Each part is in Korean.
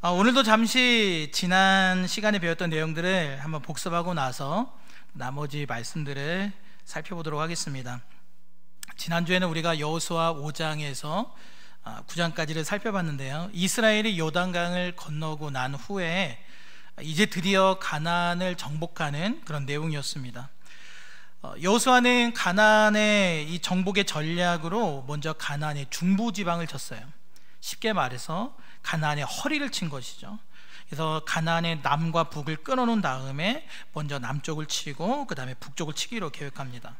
오늘도 잠시 지난 시간에 배웠던 내용들을 한번 복습하고 나서 나머지 말씀들을 살펴보도록 하겠습니다. 지난주에는 우리가 여호수아 5장에서 9장까지를 살펴봤는데요, 이스라엘이 요단강을 건너고 난 후에 이제 드디어 가나안을 정복하는 그런 내용이었습니다. 여호수아는 가나안의 이 정복의 전략으로 먼저 가나안의 중부지방을 쳤어요. 쉽게 말해서 가나안의 허리를 친 것이죠. 그래서 가나안의 남과 북을 끊어놓은 다음에 먼저 남쪽을 치고 그 다음에 북쪽을 치기로 계획합니다.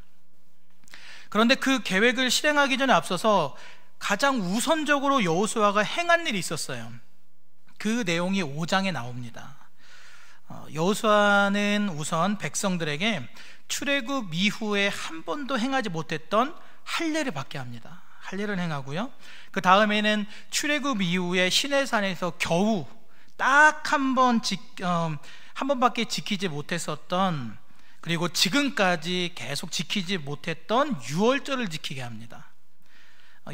그런데 그 계획을 실행하기 전에 앞서서 가장 우선적으로 여호수아가 행한 일이 있었어요. 그 내용이 5장에 나옵니다. 여호수아는 우선 백성들에게 출애굽 이후에 한 번도 행하지 못했던 할례를 받게 합니다. 할례를 행하고요, 그 다음에는 출애굽 이후에 시내산에서 겨우 딱 한 번밖에 지키지 못했었던, 그리고 지금까지 계속 지키지 못했던 유월절을 지키게 합니다.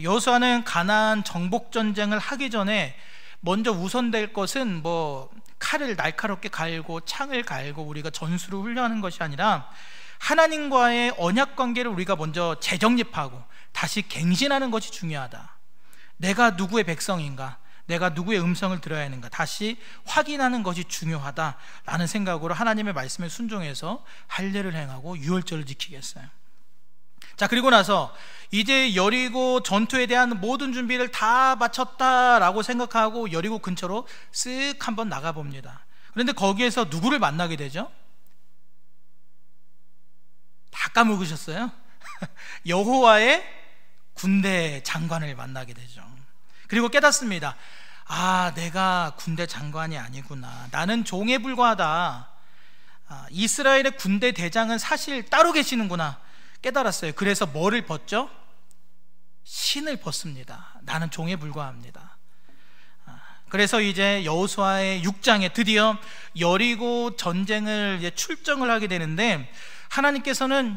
여호수아는 가나안 정복 전쟁을 하기 전에 먼저 우선될 것은 칼을 날카롭게 갈고 창을 갈고 우리가 전술을 훈련하는 것이 아니라 하나님과의 언약 관계를 우리가 먼저 재정립하고 다시 갱신하는 것이 중요하다. 내가 누구의 백성인가, 내가 누구의 음성을 들어야 하는가 다시 확인하는 것이 중요하다라는 생각으로 하나님의 말씀에 순종해서 할례를 행하고 유월절을 지키게 했어요. 자, 그리고 나서 이제 여리고 전투에 대한 모든 준비를 다 마쳤다라고 생각하고 여리고 근처로 쓱 한번 나가봅니다. 그런데 거기에서 누구를 만나게 되죠? 다 까먹으셨어요? 여호와의 군대 장관을 만나게 되죠. 그리고 깨닫습니다. 내가 군대 장관이 아니구나, 나는 종에 불과하다. 이스라엘의 군대 대장은 사실 따로 계시는구나 깨달았어요. 그래서 뭐를 벗죠? 신을 벗습니다. 나는 종에 불과합니다. 그래서 이제 여호수아의 6장에 드디어 여리고 전쟁을 이제 출정을 하게 되는데, 하나님께서는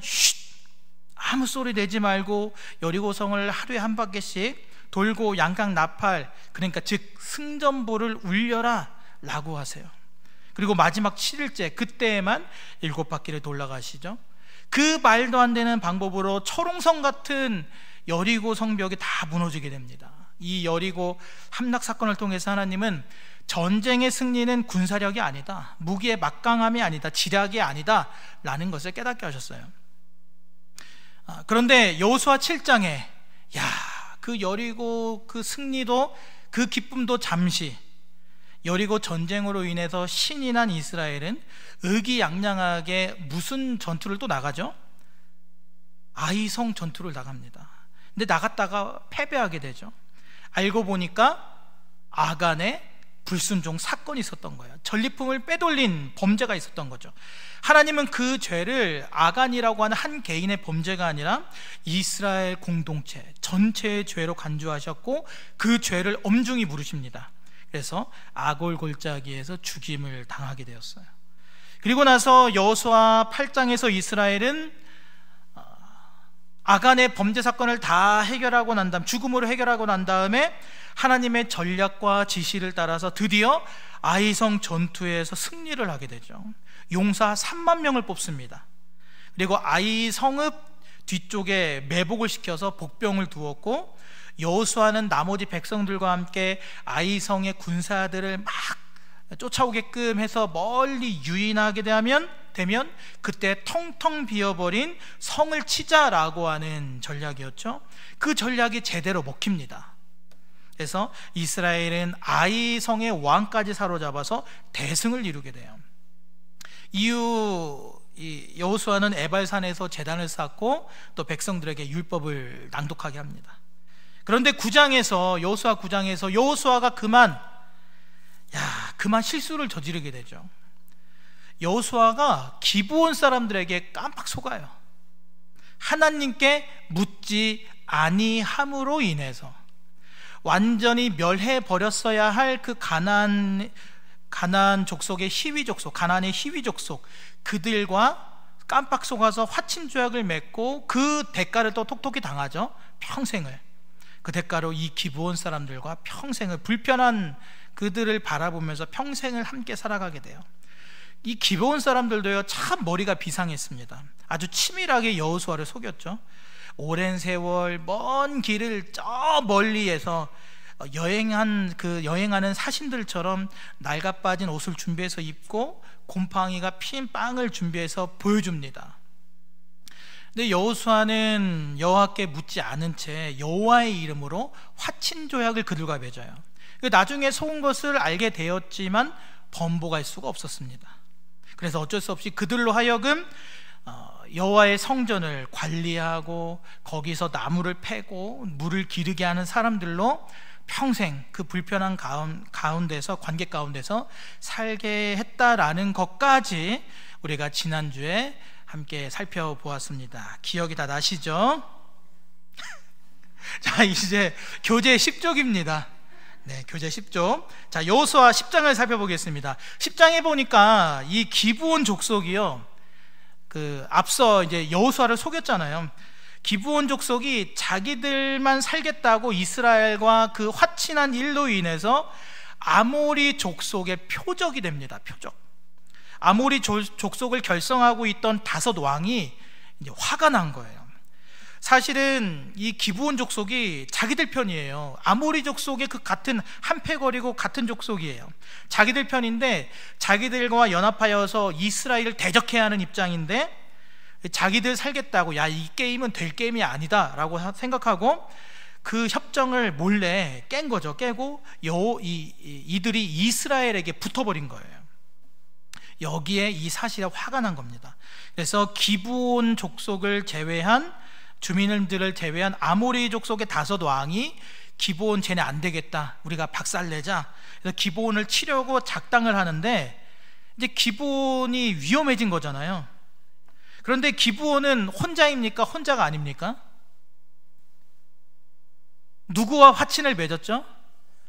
아무 소리 내지 말고 여리고성을 하루에 한 바퀴씩 돌고 양각 나팔, 그러니까 즉 승전보를 울려라 라고 하세요. 그리고 마지막 7일째 그때에만 7바퀴를 돌아가시죠. 그 말도 안 되는 방법으로 철옹성 같은 여리고 성벽이 다 무너지게 됩니다. 이 여리고 함락 사건을 통해서 하나님은 전쟁의 승리는 군사력이 아니다, 무기의 막강함이 아니다, 지략이 아니다 라는 것을 깨닫게 하셨어요. 그런데 여호수아 7장에 그 여리고 그 승리도 그 기쁨도 잠시, 여리고 전쟁으로 인해서 신이 난 이스라엘은 의기양양하게 무슨 전투를 또 나가죠? 아이성 전투를 나갑니다. 근데 나갔다가 패배하게 되죠. 알고 보니까 아간의 불순종 사건이 있었던 거예요. 전리품을 빼돌린 범죄가 있었던 거죠. 하나님은 그 죄를 아간이라고 하는 한 개인의 범죄가 아니라 이스라엘 공동체 전체의 죄로 간주하셨고 그 죄를 엄중히 물으십니다. 그래서 아골 골짜기에서 죽임을 당하게 되었어요. 그리고 나서 여호수아 8장에서 이스라엘은 아간의 범죄 사건을 다 해결하고 난 다음, 죽음으로 해결하고 난 다음에 하나님의 전략과 지시를 따라서 드디어 아이성 전투에서 승리를 하게 되죠. 용사 3만 명을 뽑습니다. 그리고 아이성읍 뒤쪽에 매복을 시켜서 복병을 두었고, 여호수아는 나머지 백성들과 함께 아이성의 군사들을 막 쫓아오게끔 해서 멀리 유인하게 되면 그때 텅텅 비어버린 성을 치자라고 하는 전략이었죠. 그 전략이 제대로 먹힙니다. 그래서 이스라엘은 아이성의 왕까지 사로잡아서 대승을 이루게 돼요. 이후 여호수아는 에발산에서 제단을 쌓고 또 백성들에게 율법을 낭독하게 합니다. 그런데 여호수아 9장에서 여호수아가 그만 실수를 저지르게 되죠. 여호수아가 기브온 사람들에게 깜빡 속아요. 하나님께 묻지 아니함으로 인해서 완전히 멸해 버렸어야 할 그 가나안 족속의 희위 족속, 가나안의 희위 족속, 그들과 깜빡 속아서 화친 조약을 맺고 그 대가를 또 톡톡히 당하죠. 평생을. 그 대가로 이 기브온 사람들과 평생을 불편한 그들을 바라보면서 평생을 함께 살아가게 돼요. 이 기브온 사람들도요, 참 머리가 비상했습니다. 아주 치밀하게 여호수아를 속였죠. 오랜 세월 먼 길을 저 멀리에서 여행하는 사신들처럼 낡아빠진 옷을 준비해서 입고 곰팡이가 핀 빵을 준비해서 보여줍니다. 근데 여호수아는 여호와께 묻지 않은 채 여호와의 이름으로 화친 조약을 그들과 맺어요. 나중에 속은 것을 알게 되었지만 번복할 수가 없었습니다. 그래서 어쩔 수 없이 그들로 하여금 여호와의 성전을 관리하고 거기서 나무를 패고 물을 기르게 하는 사람들로 평생 그 불편한 가운데서, 관계 가운데서 살게 했다라는 것까지 우리가 지난주에 함께 살펴보았습니다. 기억이 다 나시죠? 자, 이제 교재 10쪽입니다. 네, 교재 10쪽. 자, 여호수아 10장을 살펴보겠습니다. 10장에 보니까 이 기브온 족속이요, 앞서 이제 여호수아를 속였잖아요. 기브온 족속이 자기들만 살겠다고 이스라엘과 그 화친한 일로 인해서 아모리 족속의 표적이 됩니다. 표적. 아모리 족속을 결성하고 있던 다섯 왕이 이제 화가 난 거예요. 사실은 이 기브온 족속이 자기들 편이에요. 아모리 족속의 그 같은 한패거리고 같은 족속이에요. 자기들 편인데 자기들과 연합하여서 이스라엘을 대적해야 하는 입장인데, 자기들 살겠다고, 야, 이 게임은 될 게임이 아니다 라고 생각하고 그 협정을 몰래 깬 거죠. 깨고 이들이 이스라엘에게 붙어버린 거예요. 여기에 이 사실에 화가 난 겁니다. 그래서 기브온 족속을 제외한, 주민들을 제외한 아모리 족속의 다섯 왕이 기브온 쟤네 안 되겠다, 우리가 박살내자. 그래서 기브온을 치려고 작당을 하는데, 이제 기브온이 위험해진 거잖아요. 그런데 기브온은 혼자입니까? 혼자가 아닙니까? 누구와 화친을 맺었죠?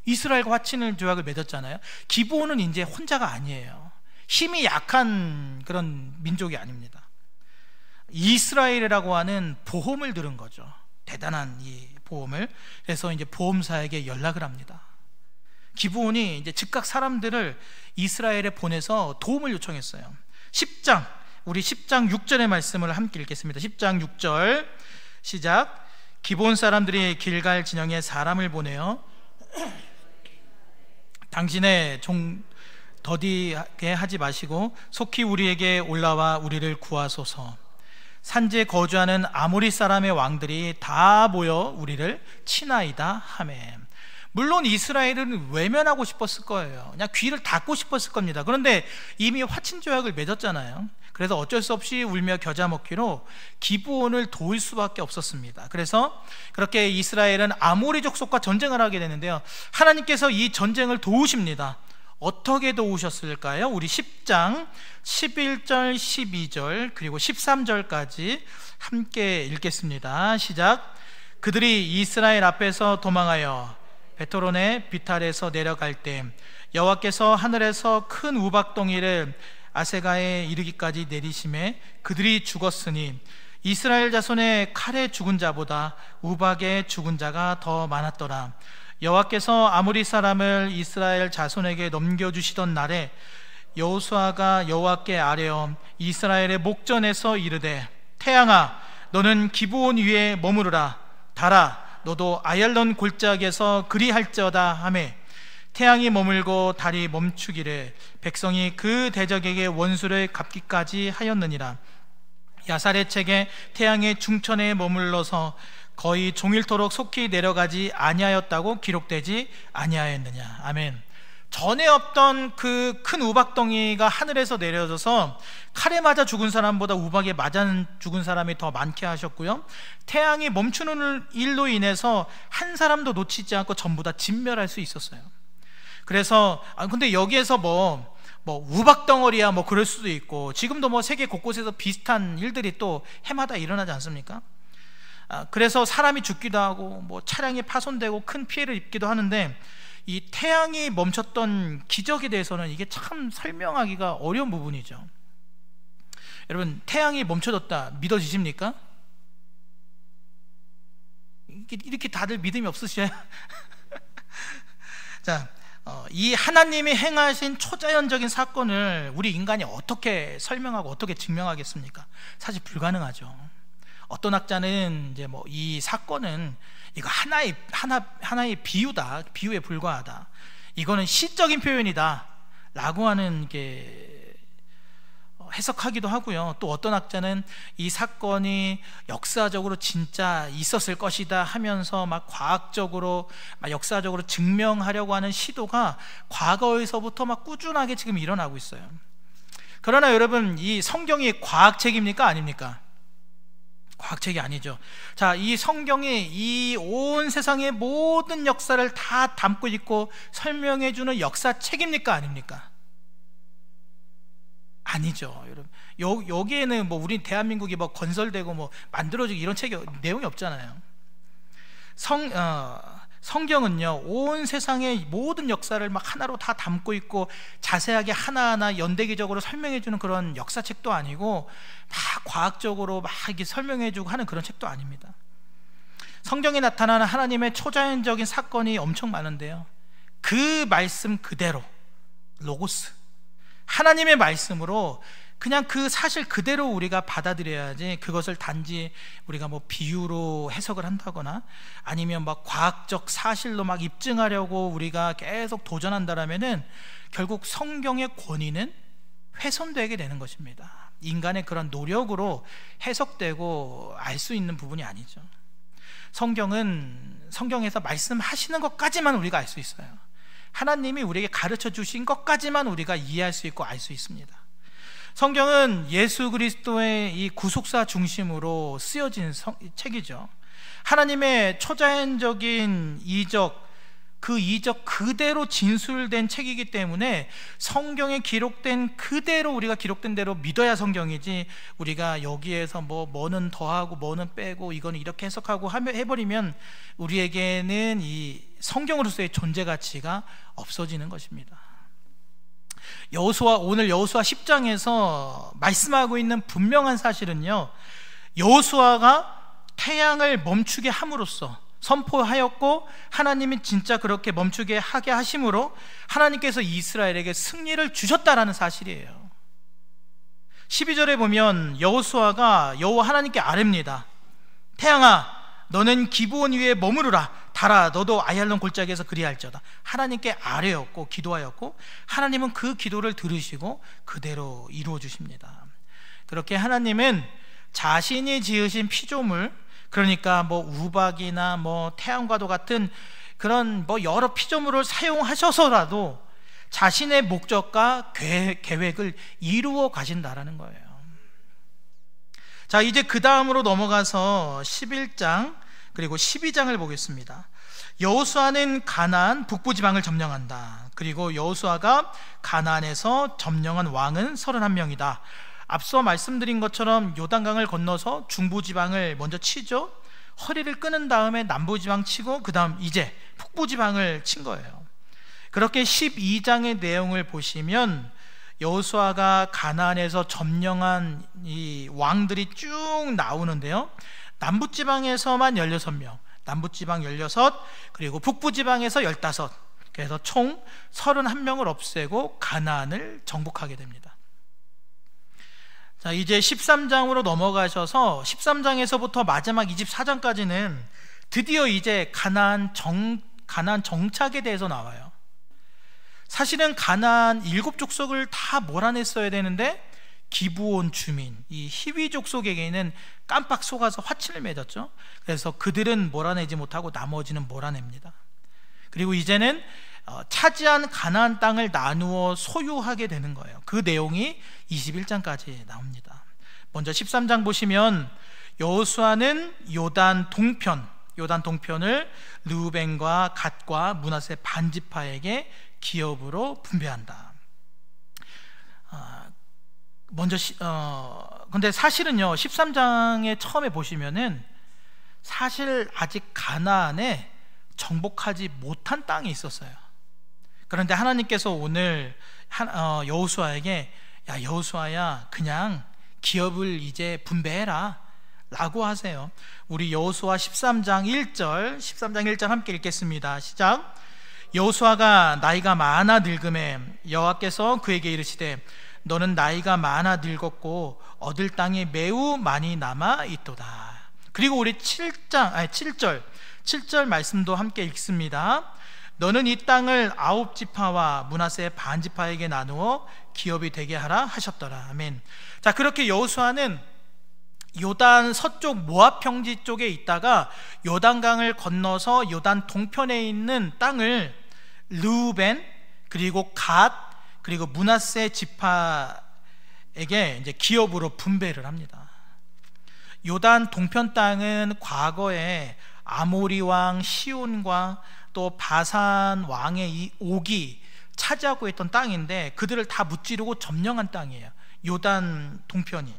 이스라엘과 화친을 조약을 맺었잖아요. 기브온은 이제 혼자가 아니에요. 힘이 약한 그런 민족이 아닙니다. 이스라엘이라고 하는 보험을 들은 거죠. 대단한 이 보험을. 그래서 이제 보험사에게 연락을 합니다. 기브온이 이제 즉각 사람들을 이스라엘에 보내서 도움을 요청했어요. 10장, 우리 10장 6절의 말씀을 함께 읽겠습니다. 10장 6절 시작. 기브온 사람들이 길갈 진영에 사람을 보내어 당신의 종 더디게 하지 마시고 속히 우리에게 올라와 우리를 구하소서. 산지에 거주하는 아모리 사람의 왕들이 다 모여 우리를 치나이다 하매. 물론 이스라엘은 외면하고 싶었을 거예요. 그냥 귀를 닫고 싶었을 겁니다. 그런데 이미 화친 조약을 맺었잖아요. 그래서 어쩔 수 없이 울며 겨자 먹기로 기브온을 도울 수밖에 없었습니다. 그래서 그렇게 이스라엘은 아모리 족속과 전쟁을 하게 되는데요, 하나님께서 이 전쟁을 도우십니다. 어떻게 도우셨을까요? 우리 10장 11절 12절 그리고 13절까지 함께 읽겠습니다. 시작. 그들이 이스라엘 앞에서 도망하여 베토론의 비탈에서 내려갈 때 여호와께서 하늘에서 큰 우박덩이를 아세가에 이르기까지 내리심에 그들이 죽었으니 이스라엘 자손의 칼에 죽은 자보다 우박에 죽은 자가 더 많았더라. 여호와께서 아모리 사람을 이스라엘 자손에게 넘겨주시던 날에 여호수아가 여호와께 아뢰어 이스라엘의 목전에서 이르되 태양아 너는 기브온 위에 머무르라. 달아 너도 아얄론 골짜기에서 그리할지어다 하매 태양이 머물고 달이 멈추기를 백성이 그 대적에게 원수를 갚기까지 하였느니라. 야살의 책에 태양의 중천에 머물러서 거의 종일토록 속히 내려가지 아니하였다고 기록되지 아니하였느냐. 아멘. 전에 없던 그 큰 우박덩이가 하늘에서 내려져서 칼에 맞아 죽은 사람보다 우박에 맞아 죽은 사람이 더 많게 하셨고요, 태양이 멈추는 일로 인해서 한 사람도 놓치지 않고 전부 다 진멸할 수 있었어요. 그래서 근데 여기에서 뭐 우박덩어리야 뭐 그럴 수도 있고, 지금도 뭐 세계 곳곳에서 비슷한 일들이 또 해마다 일어나지 않습니까? 그래서 사람이 죽기도 하고 뭐 차량이 파손되고 큰 피해를 입기도 하는데, 이 태양이 멈췄던 기적에 대해서는 이게 참 설명하기가 어려운 부분이죠. 여러분, 태양이 멈춰졌다 믿어지십니까? 이렇게 다들 믿음이 없으셔요? 자, 이 하나님이 행하신 초자연적인 사건을 우리 인간이 어떻게 설명하고 어떻게 증명하겠습니까? 사실 불가능하죠. 어떤 학자는 이제 뭐 이 사건은 이거 하나의 비유다, 비유에 불과하다, 이거는 시적인 표현이다 라고 하는 게 해석하기도 하고요. 또 어떤 학자는 이 사건이 역사적으로 진짜 있었을 것이다 하면서 막 과학적으로, 막 역사적으로 증명하려고 하는 시도가 과거에서부터 막 꾸준하게 지금 일어나고 있어요. 그러나 여러분, 이 성경이 과학책입니까? 아닙니까? 과학책이 아니죠. 자, 이 성경이 이 온 세상의 모든 역사를 다 담고 있고 설명해주는 역사책입니까? 아닙니까? 아니죠, 여러분. 여기에는 뭐 우리 대한민국이 뭐 건설되고 뭐 만들어지고 이런 책이 내용이 없잖아요. 성경은요, 온 세상의 모든 역사를 막 하나로 다 담고 있고 자세하게 하나하나 연대기적으로 설명해주는 그런 역사책도 아니고 막 과학적으로 막 이렇게 설명해주고 하는 그런 책도 아닙니다. 성경에 나타나는 하나님의 초자연적인 사건이 엄청 많은데요, 그 말씀 그대로, 로고스, 하나님의 말씀으로 그냥 그 사실 그대로 우리가 받아들여야지, 그것을 단지 우리가 뭐 비유로 해석을 한다거나 아니면 막 과학적 사실로 막 입증하려고 우리가 계속 도전한다라면은 결국 성경의 권위는 훼손되게 되는 것입니다. 인간의 그런 노력으로 해석되고 알 수 있는 부분이 아니죠. 성경은 성경에서 말씀하시는 것까지만 우리가 알 수 있어요. 하나님이 우리에게 가르쳐 주신 것까지만 우리가 이해할 수 있고 알 수 있습니다. 성경은 예수 그리스도의 이 구속사 중심으로 쓰여진 책이죠. 하나님의 초자연적인 이적, 그 이적 그대로 진술된 책이기 때문에 성경에 기록된 그대로, 우리가 기록된 대로 믿어야 성경이지, 우리가 여기에서 뭐는 더하고 뭐는 빼고 이거는 이렇게 해석하고 해버리면 우리에게는 이 성경으로서의 존재 가치가 없어지는 것입니다. 오늘 여호수아 10장에서 말씀하고 있는 분명한 사실은요, 여호수아가 태양을 멈추게 함으로써 선포하였고 하나님이 진짜 그렇게 멈추게 하게 하심으로 하나님께서 이스라엘에게 승리를 주셨다라는 사실이에요. 12절에 보면 여호수아가 여호와 하나님께 아뢰입니다. 태양아, 너는 기브온 위에 머무르라. 달아, 너도 아얄론 골짜기에서 그리할지어다. 하나님께 아뢰었고 기도하였고 하나님은 그 기도를 들으시고 그대로 이루어 주십니다. 그렇게 하나님은 자신이 지으신 피조물, 그러니까 뭐 우박이나 뭐 태양과도 같은 그런 뭐 여러 피조물을 사용하셔서라도 자신의 목적과 계획을 이루어 가신다라는 거예요. 자, 이제 그 다음으로 넘어가서 11장 그리고 12장을 보겠습니다. 여호수아는 가나안 북부 지방을 점령한다. 그리고 여호수아가 가나안에서 점령한 왕은 31명이다. 앞서 말씀드린 것처럼 요단강을 건너서 중부지방을 먼저 치죠. 허리를 끊은 다음에 남부지방 치고 그 다음 이제 북부지방을 친 거예요. 그렇게 12장의 내용을 보시면 여호수아가 가나안에서 점령한 이 왕들이 쭉 나오는데요, 남부지방에서만 16명, 남부지방 16, 그리고 북부지방에서 15, 그래서 총 31명을 없애고 가나안을 정복하게 됩니다. 자, 이제 13장으로 넘어가셔서 13장에서부터 마지막 24장까지는 드디어 이제 가나안 정착에 대해서 나와요. 사실은 가나안 7족속을 다 몰아냈어야 되는데 기브온 주민, 이 히위 족속에게는 깜빡 속아서 화친을 맺었죠. 그래서 그들은 몰아내지 못하고 나머지는 몰아냅니다. 그리고 이제는 차지한 가나안 땅을 나누어 소유하게 되는 거예요. 그 내용이 21장까지 나옵니다. 먼저 13장 보시면 여호수아는 요단 동편을 르우벤과 갓과 므낫세 반지파에게 기업으로 분배한다. 근데 사실은요, 13장에 처음에 보시면은 사실 아직 가나안에 정복하지 못한 땅이 있었어요. 그런데 하나님께서 오늘 여호수아에게, 야 여호수아야, 그냥 기업을 이제 분배해라 라고 하세요. 우리 여호수아 13장 1절 함께 읽겠습니다. 시작. 여호수아가 나이가 많아 늙음에 여호와께서 그에게 이르시되 너는 나이가 많아 늙었고 얻을 땅이 매우 많이 남아 있도다. 그리고 우리 7절 말씀도 함께 읽습니다. 너는 이 땅을 9지파와 므낫세 반지파에게 나누어 기업이 되게 하라 하셨더라. 아멘. 자, 그렇게 여호수아는 요단 서쪽 모압 평지 쪽에 있다가 요단강을 건너서 요단 동편에 있는 땅을 르우벤 그리고 갓 그리고 므낫세 지파에게 이제 기업으로 분배를 합니다. 요단 동편 땅은 과거에 아모리 왕 시온과 또 바산 왕의 이 옥이 차지하고 있던 땅인데 그들을 다 무찌르고 점령한 땅이에요, 요단 동편이.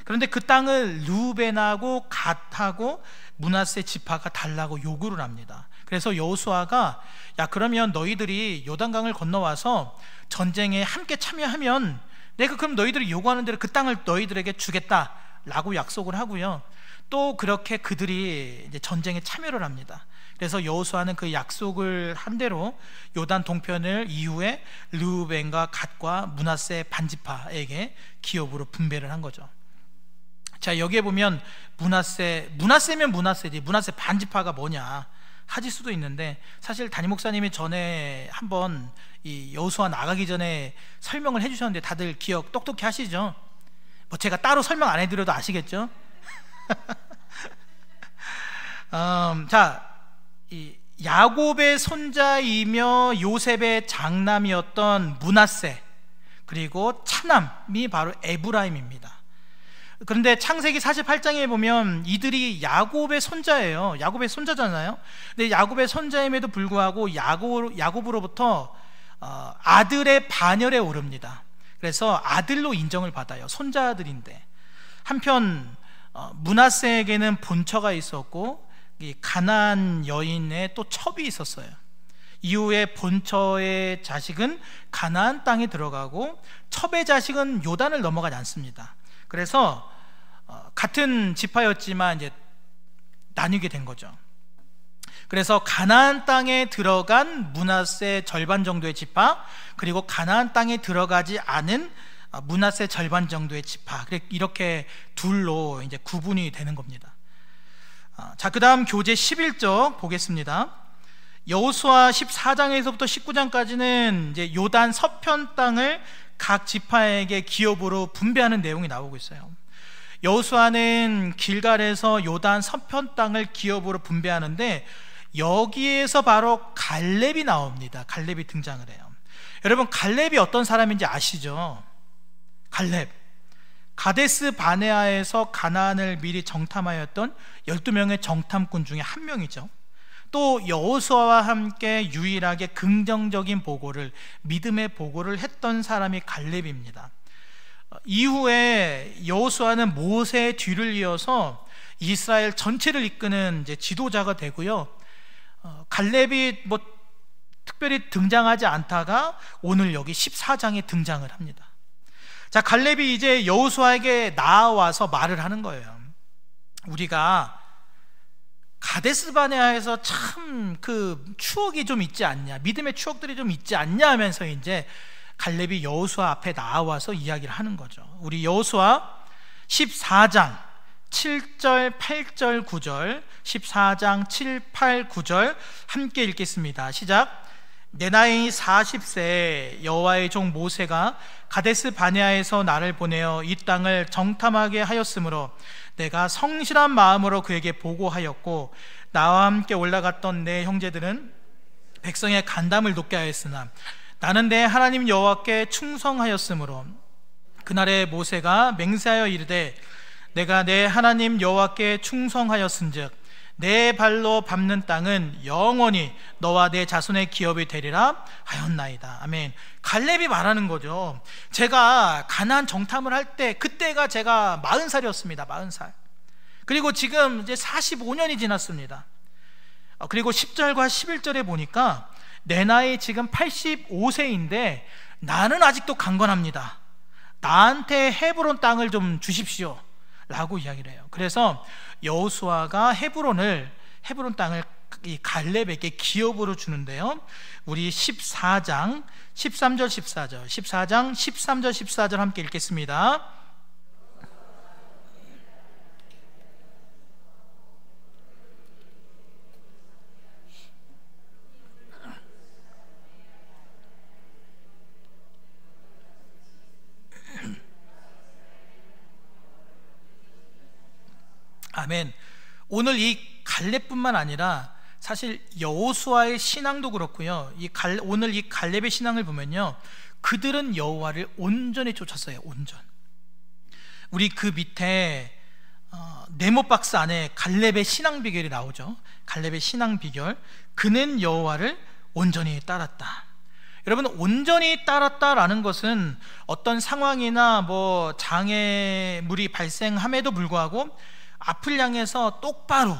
그런데 그 땅을 르우벤하고 갓하고 므낫세 지파가 달라고 요구를 합니다. 그래서 여호수아가 야, 그러면 너희들이 요단강을 건너와서 전쟁에 함께 참여하면 내가 그럼 너희들이 요구하는 대로 그 땅을 너희들에게 주겠다라고 약속을 하고요, 또 그렇게 그들이 이제 전쟁에 참여를 합니다. 그래서 여호수아는 그 약속을 한 대로 요단 동편을 이후에 르우벤과 갓과 므낫세 반지파에게 기업으로 분배를 한 거죠. 자, 여기에 보면 므낫세면 므낫세지 므낫세 반지파가 뭐냐 하실 수도 있는데, 사실 담임 목사님이 전에 한번 이 여호수아 나가기 전에 설명을 해주셨는데 다들 기억 똑똑히 하시죠? 뭐 제가 따로 설명 안 해드려도 아시겠죠? 자, 이 야곱의 손자이며 요셉의 장남이었던 므낫세 그리고 차남이 바로 에브라임입니다. 그런데 창세기 48장에 보면 이들이 야곱의 손자예요. 야곱의 손자잖아요. 근데 야곱의 손자임에도 불구하고 야곱으로부터 아들의 반열에 오릅니다. 그래서 아들로 인정을 받아요. 손자들인데. 한편 므낫세에게는 본처가 있었고 이 가나안 여인의 또 첩이 있었어요. 이후에 본처의 자식은 가나안 땅에 들어가고 첩의 자식은 요단을 넘어가지 않습니다. 그래서 같은 지파였지만 이제 나뉘게 된 거죠. 그래서 가나안 땅에 들어간 므낫세 절반 정도의 지파, 그리고 가나안 땅에 들어가지 않은 므낫세 절반 정도의 지파, 이렇게 둘로 이제 구분이 되는 겁니다. 자, 그 다음 교재 11쪽 보겠습니다. 여호수아 14장에서부터 19장까지는 이제 요단 서편 땅을 각 지파에게 기업으로 분배하는 내용이 나오고 있어요. 여호수아는 길갈에서 요단 서편 땅을 기업으로 분배하는데 여기에서 바로 갈렙이 나옵니다. 갈렙이 등장을 해요. 여러분, 갈렙이 어떤 사람인지 아시죠? 갈렙, 가데스 바네아에서 가나안을 미리 정탐하였던 12명의 정탐꾼 중에 한 명이죠. 또 여호수아와 함께 유일하게 긍정적인 보고를, 믿음의 보고를 했던 사람이 갈렙입니다. 이후에 여호수아는 모세의 뒤를 이어서 이스라엘 전체를 이끄는 이제 지도자가 되고요. 갈렙이 뭐 특별히 등장하지 않다가 오늘 여기 14장에 등장을 합니다. 자, 갈렙이 이제 여호수아에게 나와서 말을 하는 거예요. 우리가 가데스 바네아에서 참 그 추억이 좀 있지 않냐, 믿음의 추억들이 좀 있지 않냐 하면서 이제 갈렙이 여호수아 앞에 나와서 이야기를 하는 거죠. 우리 여호수아 14장 7절, 8절, 9절, 14장 7, 8, 9절 함께 읽겠습니다. 시작. 내 나이 40세 여호와의 종 모세가 가데스 바네아에서 나를 보내어 이 땅을 정탐하게 하였으므로 내가 성실한 마음으로 그에게 보고하였고, 나와 함께 올라갔던 내 형제들은 백성의 간담을 높게 하였으나 나는 내 하나님 여호와께 충성하였으므로 그날에 모세가 맹세하여 이르되 내가 내 하나님 여호와께 충성하였은즉 내 발로 밟는 땅은 영원히 너와 내 자손의 기업이 되리라 하였나이다. 아멘. 갈렙이 말하는 거죠. 제가 가나안 정탐을 할 때 그때가 제가 40살이었습니다. 40살. 그리고 지금 이제 45년이 지났습니다. 그리고 10절과 11절에 보니까 내 나이 지금 85세인데 나는 아직도 강건합니다. 나한테 헤브론 땅을 좀 주십시오 라고 이야기를 해요. 그래서 여호수아가 헤브론 땅을 이 갈렙에게 기업으로 주는데요. 우리 14장 13절 14절 14장 13절 14절 함께 읽겠습니다. 아멘. 오늘 이 갈렙뿐만 아니라 사실 여호수아의 신앙도 그렇고요. 오늘 이 갈렙의 신앙을 보면요, 그들은 여호와를 온전히 쫓았어요. 온전. 우리 그 밑에 네모 박스 안에 갈렙의 신앙 비결이 나오죠. 갈렙의 신앙 비결. 그는 여호와를 온전히 따랐다. 여러분, 온전히 따랐다라는 것은 어떤 상황이나 뭐 장애물이 발생함에도 불구하고 앞을 향해서 똑바로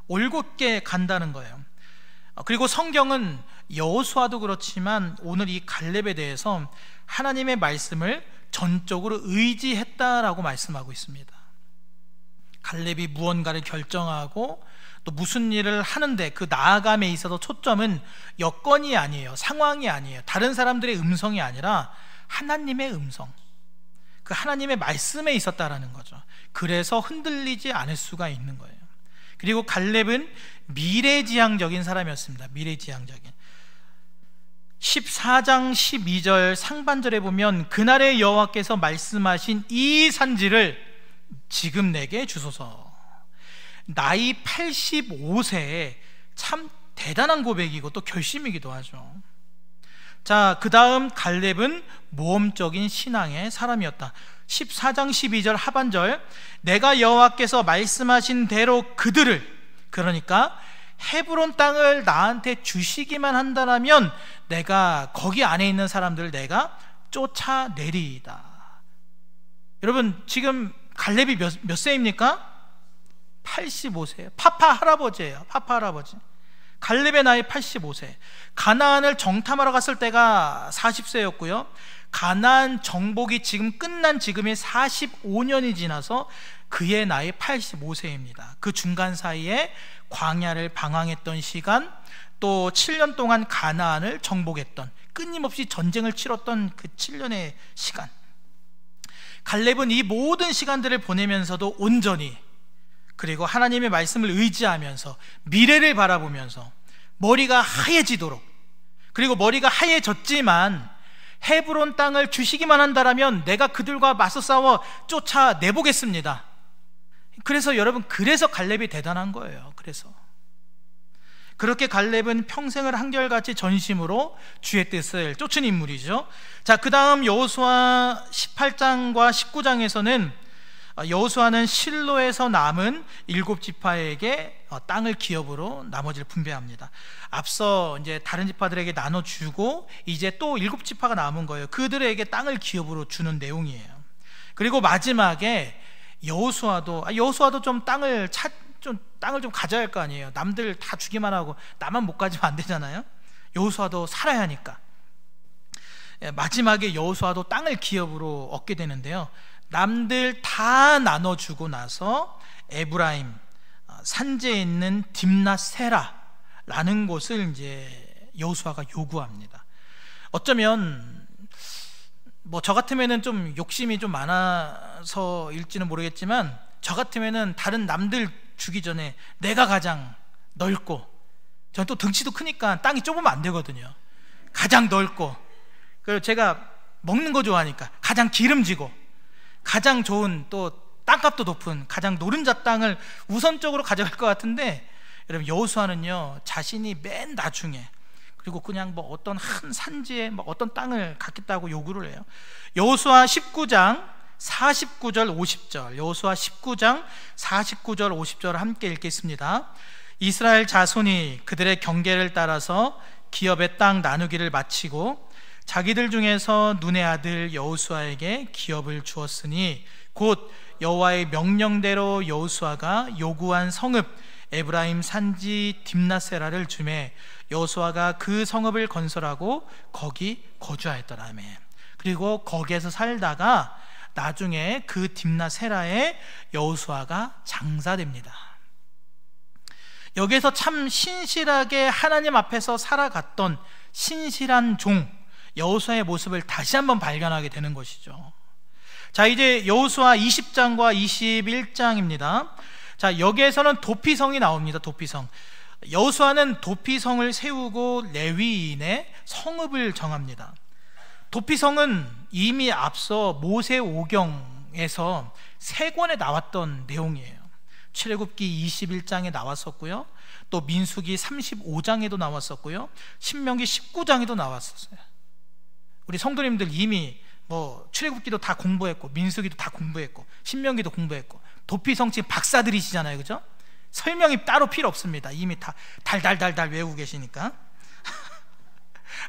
올곧게 간다는 거예요. 그리고 성경은 여호수아도 그렇지만 오늘 이 갈렙에 대해서 하나님의 말씀을 전적으로 의지했다라고 말씀하고 있습니다. 갈렙이 무언가를 결정하고 또 무슨 일을 하는데 그 나아감에 있어서 초점은 여건이 아니에요. 상황이 아니에요. 다른 사람들의 음성이 아니라 하나님의 음성, 그 하나님의 말씀에 있었다라는 거죠. 그래서 흔들리지 않을 수가 있는 거예요. 그리고 갈렙은 미래지향적인 사람이었습니다. 미래지향적인. 14장 12절 상반절에 보면 그날의 여호와께서 말씀하신 이 산지를 지금 내게 주소서. 나이 85세에 참 대단한 고백이고 또 결심이기도 하죠. 자, 그 다음 갈렙은 모험적인 신앙의 사람이었다. 14장 12절 하반절, 내가 여호와께서 말씀하신 대로 그들을, 그러니까 헤브론 땅을 나한테 주시기만 한다면 내가 거기 안에 있는 사람들을 내가 쫓아내리이다. 여러분, 지금 갈렙이 몇 세입니까? 85세예요. 파파 할아버지예요. 파파 할아버지. 갈렙의 나이 85세. 가나안을 정탐하러 갔을 때가 40세였고요 가나안 정복이 지금 끝난 지금이 45년이 지나서 그의 나이 85세입니다 그 중간 사이에 광야를 방황했던 시간, 또 7년 동안 가나안을 정복했던, 끊임없이 전쟁을 치렀던 그 7년의 시간. 갈렙은 이 모든 시간들을 보내면서도 온전히, 그리고 하나님의 말씀을 의지하면서 미래를 바라보면서 머리가 하얘지도록, 그리고 머리가 하얘졌지만 헤브론 땅을 주시기만 한다면 내가 그들과 맞서 싸워 쫓아내보겠습니다. 그래서 여러분, 그래서 갈렙이 대단한 거예요. 그래서 그렇게 갈렙은 평생을 한결같이 전심으로 주의 뜻을 쫓은 인물이죠. 자, 그 다음 여호수아 18장과 19장에서는 여호수아는 실로에서 남은 7지파에게 땅을 기업으로 나머지를 분배합니다. 앞서 이제 다른 지파들에게 나눠주고 이제 또 7지파가 남은 거예요. 그들에게 땅을 기업으로 주는 내용이에요. 그리고 마지막에 여호수아도 좀 땅을 좀 가져야 할 거 아니에요. 남들 다 주기만 하고 나만 못 가지면 안 되잖아요. 여호수아도 살아야 하니까. 마지막에 여호수아도 땅을 기업으로 얻게 되는데요, 남들 다 나눠주고 나서 에브라임 산지에 있는 딥낫세라라는 곳을 이제 여호수아가 요구합니다. 어쩌면 뭐 저 같으면은 좀 욕심이 좀 많아서일지는 모르겠지만, 저 같으면은 다른 남들 주기 전에 내가 가장 넓고, 저는 또 등치도 크니까 땅이 좁으면 안 되거든요. 가장 넓고, 그리고 제가 먹는 거 좋아하니까 가장 기름지고 가장 좋은, 또 땅값도 높은 가장 노른자 땅을 우선적으로 가져갈 것 같은데, 여러분, 여호수아는요 자신이 맨 나중에, 그리고 그냥 뭐 어떤 한 산지에 뭐 어떤 땅을 갖겠다고 요구를 해요. 여호수아 19장 49절 50절, 여호수아 19장 49절 50절을 함께 읽겠습니다. 이스라엘 자손이 그들의 경계를 따라서 기업의 땅 나누기를 마치고 자기들 중에서 눈의 아들 여호수아에게 기업을 주었으니 곧 여호와의 명령대로 여호수아가 요구한 성읍 에브라임 산지 딥낫세라를 주매 여호수아가 그 성읍을 건설하고 거기 거주하였더라며. 그리고 거기에서 살다가 나중에 그 딥낫세라에 여호수아가 장사됩니다. 여기에서 참 신실하게 하나님 앞에서 살아갔던 신실한 종 여호수아의 모습을 다시 한번 발견하게 되는 것이죠. 자, 이제 여호수아 20장과 21장입니다. 자, 여기에서는 도피성이 나옵니다. 도피성. 여호수아는 도피성을 세우고 레위인의 성읍을 정합니다. 도피성은 이미 앞서 모세오경에서 3권에 나왔던 내용이에요. 출애굽기 21장에 나왔었고요, 또 민수기 35장에도 나왔었고요, 신명기 19장에도 나왔었어요. 우리 성도님들 이미 출애굽기도 다 공부했고, 민수기도 다 공부했고, 신명기도 공부했고, 도피성 지금 박사들이시잖아요, 그죠? 설명이 따로 필요 없습니다. 이미 다 달달달달 외우고 계시니까.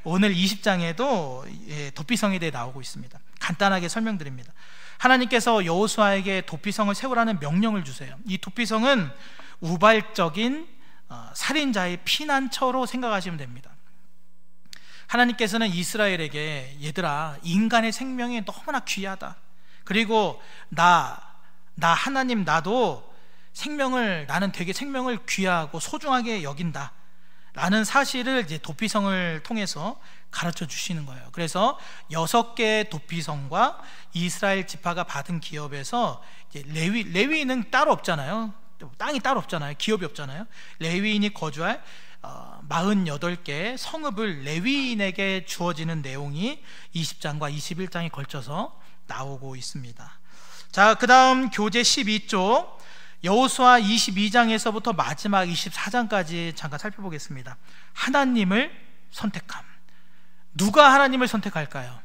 오늘 20장에도 도피성에 대해 나오고 있습니다. 간단하게 설명드립니다. 하나님께서 여호수아에게 도피성을 세우라는 명령을 주세요. 이 도피성은 우발적인 살인자의 피난처로 생각하시면 됩니다. 하나님께서는 이스라엘에게, 얘들아, 인간의 생명이 너무나 귀하다, 그리고 나 하나님, 나도 나는 되게 생명을 귀하고 소중하게 여긴다 라는 사실을 이제 도피성을 통해서 가르쳐 주시는 거예요. 그래서 6개의 도피성과 이스라엘 지파가 받은 기업에서 이제 레위인은 따로 없잖아요. 땅이 따로 없잖아요. 기업이 없잖아요. 레위인이 거주할 48개의 성읍을 레위인에게 주어지는 내용이 20장과 21장에 걸쳐서 나오고 있습니다. 자, 그 다음 교재 12쪽 여호수아 22장에서부터 마지막 24장까지 잠깐 살펴보겠습니다. 하나님을 선택함. 누가 하나님을 선택할까요?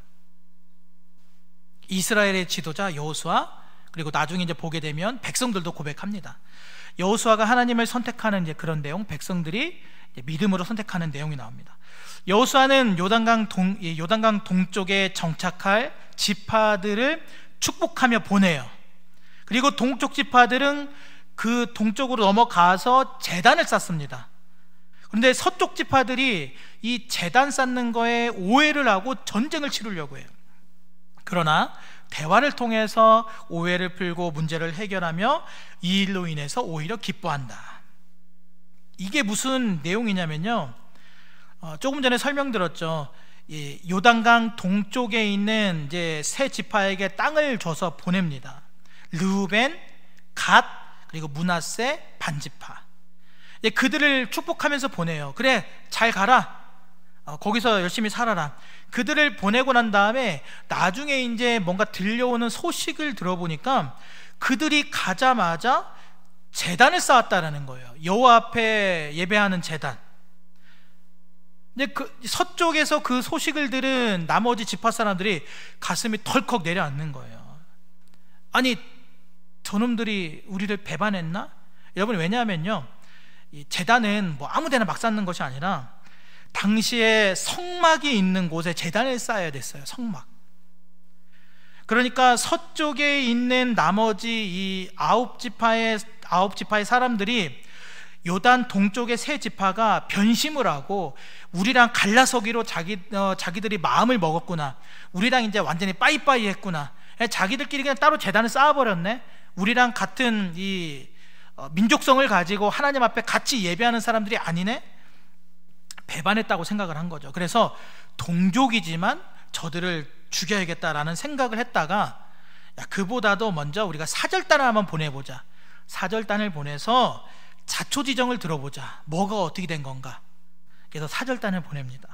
이스라엘의 지도자 여호수아, 그리고 나중에 이제 보게 되면 백성들도 고백합니다. 여호수아가 하나님을 선택하는 이제 그런 내용, 백성들이 이제 믿음으로 선택하는 내용이 나옵니다. 여호수아는 요단강 동쪽에 정착할 지파들을 축복하며 보내요. 그리고 동쪽 지파들은 그 동쪽으로 넘어가서 제단을 쌓습니다. 그런데 서쪽 지파들이 이 제단 쌓는 거에 오해를 하고 전쟁을 치르려고 해요. 그러나 대화를 통해서 오해를 풀고 문제를 해결하며 이 일로 인해서 오히려 기뻐한다. 이게 무슨 내용이냐면요, 조금 전에 설명드렸죠. 이 요단강 동쪽에 있는 이제 세 지파에게 땅을 줘서 보냅니다. 르우벤, 갓, 그리고 므낫세, 반지파. 그들을 축복하면서 보내요. 그래, 잘 가라. 거기서 열심히 살아라. 그들을 보내고 난 다음에 나중에 이제 뭔가 들려오는 소식을 들어보니까 그들이 가자마자 제단을 쌓았다라는 거예요. 여호와 앞에 예배하는 제단. 근데 서쪽에서 그 소식을 들은 나머지 지파 사람들이 가슴이 덜컥 내려앉는 거예요. 아니, 저놈들이 우리를 배반했나? 여러분, 왜냐하면요, 이 제단은 아무데나 막 쌓는 것이 아니라 당시에 성막이 있는 곳에 제단을 쌓아야 됐어요. 성막. 그러니까 서쪽에 있는 나머지 이 9지파의 사람들이 요단 동쪽의 세 지파가 변심을 하고 우리랑 갈라서기로 자기들이 마음을 먹었구나, 우리랑 이제 완전히 빠이빠이 했구나, 자기들끼리 그냥 따로 제단을 쌓아버렸네, 우리랑 같은 이 민족성을 가지고 하나님 앞에 같이 예배하는 사람들이 아니네, 배반했다고 생각을 한 거죠. 그래서 동족이지만 저들을 죽여야겠다라는 생각을 했다가, 그보다도 먼저 우리가 사절단을 한번 보내보자. 사절단을 보내서 자초지정을 들어보자. 뭐가 어떻게 된 건가. 그래서 사절단을 보냅니다.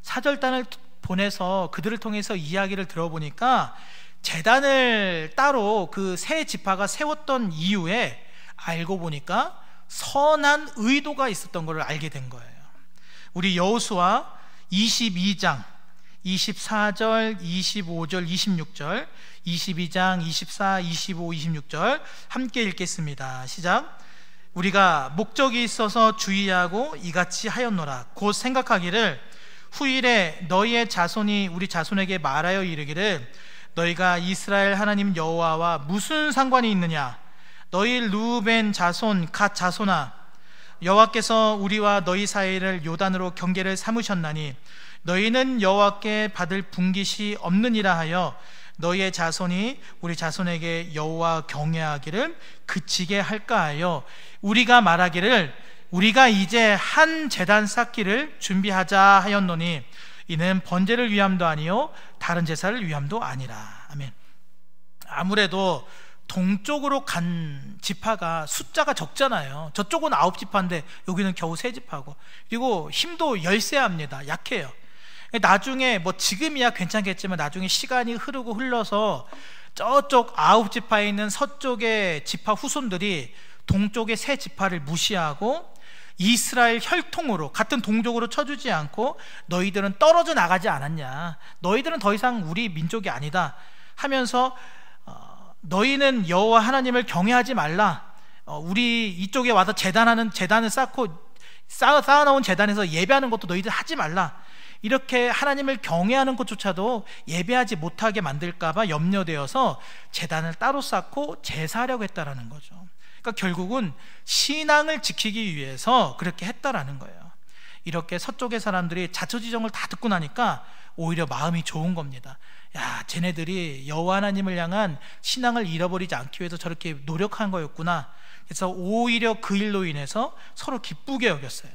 사절단을 보내서 그들을 통해서 이야기를 들어보니까 제단을 따로 그 세 지파가 세웠던 이유에 알고 보니까 선한 의도가 있었던 것을 알게 된 거예요. 우리 여호수아 22장 24절, 25절, 26절, 22장 24, 25, 26절 함께 읽겠습니다. 시작. 우리가 목적이 있어서 주의하고 이같이 하였노라. 곧 생각하기를 후일에 너희의 자손이 우리 자손에게 말하여 이르기를 너희가 이스라엘 하나님 여호와와 무슨 상관이 있느냐. 너희 르우벤 자손 갓 자손아, 여호와께서 우리와 너희 사이를 요단으로 경계를 삼으셨나니 너희는 여호와께 받을 분깃이 없느니라 하여 너희의 자손이 우리 자손에게 여호와 경외하기를 그치게 할까 하여 우리가 말하기를 우리가 이제 한 제단 쌓기를 준비하자 하였노니 이는 번제를 위함도 아니요 다른 제사를 위함도 아니라. 아멘. 아무래도 동쪽으로 간 지파가 숫자가 적잖아요. 저쪽은 9지파인데 여기는 겨우 3지파고, 그리고 힘도 열세합니다. 약해요. 나중에 뭐 지금이야 괜찮겠지만 나중에 시간이 흐르고 흘러서 저쪽 9지파에 있는 서쪽의 지파 후손들이 동쪽의 3지파를 무시하고 이스라엘 혈통으로 같은 동족으로 쳐주지 않고 너희들은 떨어져 나가지 않았냐, 너희들은 더 이상 우리 민족이 아니다 하면서 너희는 여호와 하나님을 경외하지 말라, 우리 이쪽에 와서 재단을 쌓고 쌓아놓은 재단에서 예배하는 것도 너희들 하지 말라, 이렇게 하나님을 경외하는 것조차도 예배하지 못하게 만들까봐 염려되어서 재단을 따로 쌓고 제사하려고 했다라는 거죠. 그러니까 결국은 신앙을 지키기 위해서 그렇게 했다라는 거예요. 이렇게 서쪽의 사람들이 자초지종을 다 듣고 나니까 오히려 마음이 좋은 겁니다. 야, 쟤네들이 여호와 하나님을 향한 신앙을 잃어버리지 않기 위해서 저렇게 노력한 거였구나. 그래서 오히려 그 일로 인해서 서로 기쁘게 여겼어요.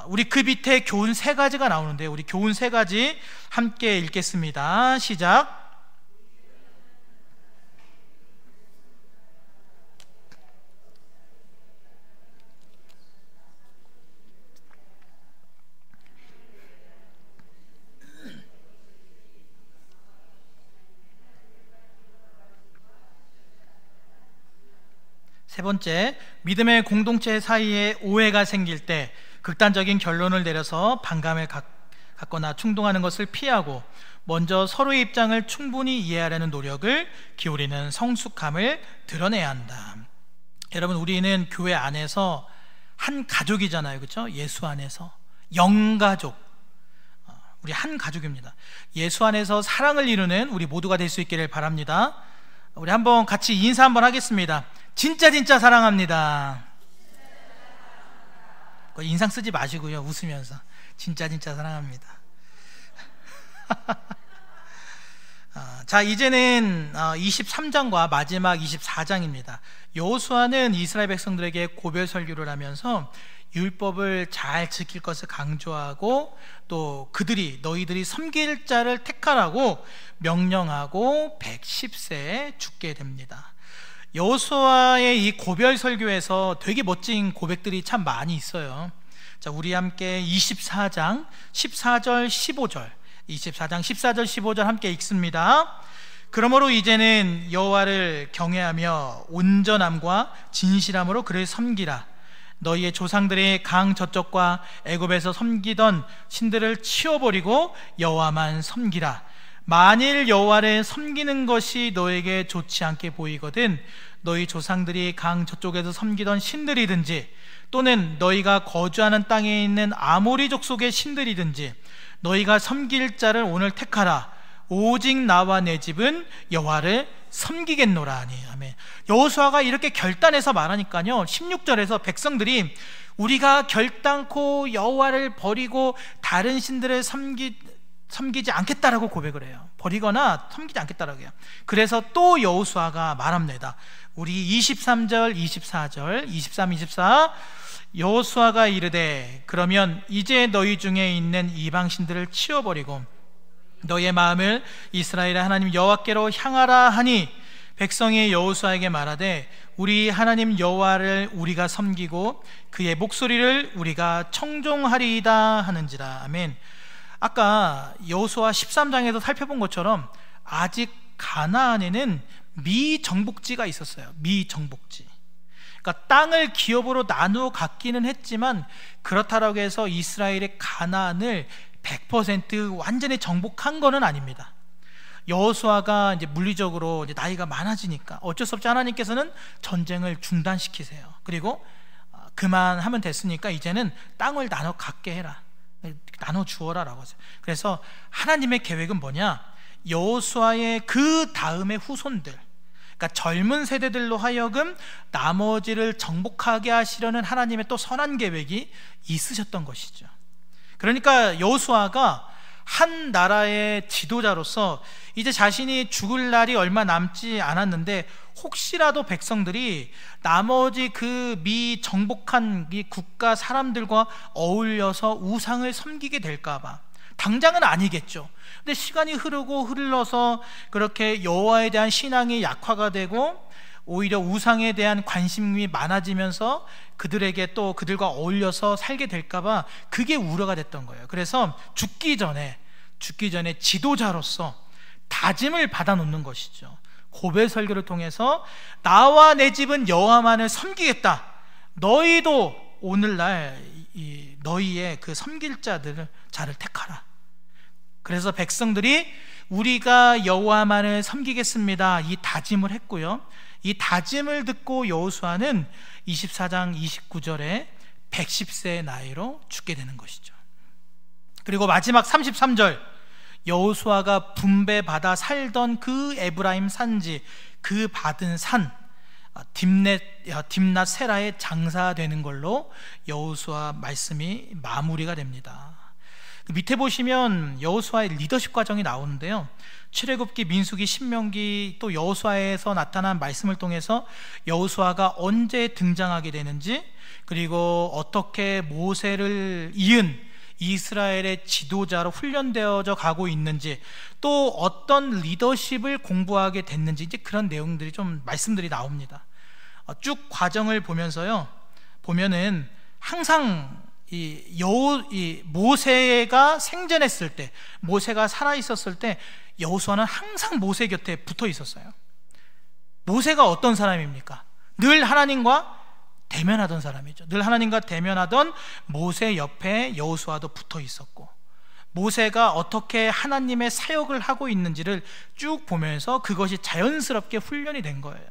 우리 그 밑에 교훈 3가지가 나오는데 우리 교훈 3가지 함께 읽겠습니다. 시작. 세 번째, 믿음의 공동체 사이에 오해가 생길 때 극단적인 결론을 내려서 반감을 갖거나 충동하는 것을 피하고 먼저 서로의 입장을 충분히 이해하려는 노력을 기울이는 성숙함을 드러내야 한다. 여러분, 우리는 교회 안에서 한 가족이잖아요, 그렇죠? 예수 안에서 영가족, 우리 한 가족입니다. 예수 안에서 사랑을 이루는 우리 모두가 될 수 있기를 바랍니다. 우리 한번 같이 인사 한번 하겠습니다. 진짜 사랑합니다. 인상 쓰지 마시고요, 웃으면서 진짜 사랑합니다. 자, 이제는 23장과 마지막 24장입니다. 여호수아는 이스라엘 백성들에게 고별 설교를 하면서 율법을 잘 지킬 것을 강조하고 또 너희들이 섬길 자를 택하라고 명령하고 110세에 죽게 됩니다. 여호수아의 이 고별 설교에서 되게 멋진 고백들이 참 많이 있어요. 자, 우리 함께 24장 14절 15절 24장 14절 15절 함께 읽습니다. 그러므로 이제는 여호와를 경외하며 온전함과 진실함으로 그를 섬기라. 너희의 조상들의 강 저쪽과 애굽에서 섬기던 신들을 치워버리고 여호와만 섬기라. 만일 여호와를 섬기는 것이 너에게 좋지 않게 보이거든 너희 조상들이 강 저쪽에서 섬기던 신들이든지 또는 너희가 거주하는 땅에 있는 아모리 족속의 신들이든지 너희가 섬길 자를 오늘 택하라. 오직 나와 내 집은 여호와를 섬기겠노라 하니. 아멘. 여호수아가 이렇게 결단해서 말하니까요, 16절에서 백성들이 우리가 결단코 여호와를 버리고 다른 신들을 섬기지 않겠다라고 고백을 해요. 버리거나 섬기지 않겠다라고 해요. 그래서 또 여호수아가 말합니다. 우리 23절 24절 23, 24 여호수아가 이르되 그러면 이제 너희 중에 있는 이방신들을 치워버리고 너희의 마음을 이스라엘의 하나님 여호와께로 향하라 하니 백성이 여호수아에게 말하되 우리 하나님 여호와를 우리가 섬기고 그의 목소리를 우리가 청종하리이다 하는지라. 아멘. 아까 여호수아 13장에서 살펴본 것처럼 아직 가나안에는 미정복지가 있었어요. 미정복지. 그러니까 땅을 기업으로 나누어 갖기는 했지만 그렇다고 해서 이스라엘의 가나안을 100% 완전히 정복한 거는 아닙니다. 여호수아가 이제 물리적으로 이제 나이가 많아지니까 어쩔 수 없이 하나님께서는 전쟁을 중단시키세요. 그리고 그만하면 됐으니까 이제는 땅을 나눠 갖게 해라, 나눠 주어라라고 하세요. 그래서 하나님의 계획은 뭐냐? 여호수아의 그 다음의 후손들, 그러니까 젊은 세대들로 하여금 나머지를 정복하게 하시려는 하나님의 또 선한 계획이 있으셨던 것이죠. 그러니까 여호수아가 한 나라의 지도자로서 이제 자신이 죽을 날이 얼마 남지 않았는데 혹시라도 백성들이 나머지 그 미정복한 이 국가 사람들과 어울려서 우상을 섬기게 될까봐, 당장은 아니겠죠. 근데 시간이 흘러서 그렇게 여호와에 대한 신앙이 약화가 되고 오히려 우상에 대한 관심이 많아지면서 그들에게 또 그들과 어울려서 살게 될까봐 그게 우려가 됐던 거예요. 그래서 죽기 전에 지도자로서 다짐을 받아놓는 것이죠. 고백 설교를 통해서 나와 내 집은 여호와만을 섬기겠다. 너희도 오늘날 너희의 그 섬길 자를 택하라. 그래서 백성들이 우리가 여호와만을 섬기겠습니다, 이 다짐을 했고요. 이 다짐을 듣고 여호수아는 24장 29절에 110세의 나이로 죽게 되는 것이죠. 그리고 마지막 33절, 여호수아가 분배받아 살던 그 에브라임 산지, 그 받은 산 딥낫 세라에 장사되는 걸로 여호수아 말씀이 마무리가 됩니다. 밑에 보시면 여호수아의 리더십 과정이 나오는데요, 출애굽기, 민수기, 신명기, 또 여호수아에서 나타난 말씀을 통해서 여호수아가 언제 등장하게 되는지, 그리고 어떻게 모세를 이은 이스라엘의 지도자로 훈련되어져 가고 있는지, 또 어떤 리더십을 공부하게 됐는지, 이제 그런 내용들이 좀 말씀들이 나옵니다. 쭉 과정을 보면은 항상 모세가 생전했을 때, 모세가 살아 있었을 때 여호수아는 항상 모세 곁에 붙어 있었어요. 모세가 어떤 사람입니까? 늘 하나님과 대면하던 사람이죠. 늘 하나님과 대면하던 모세 옆에 여호수아도 붙어 있었고, 모세가 어떻게 하나님의 사역을 하고 있는지를 쭉 보면서 그것이 자연스럽게 훈련이 된 거예요.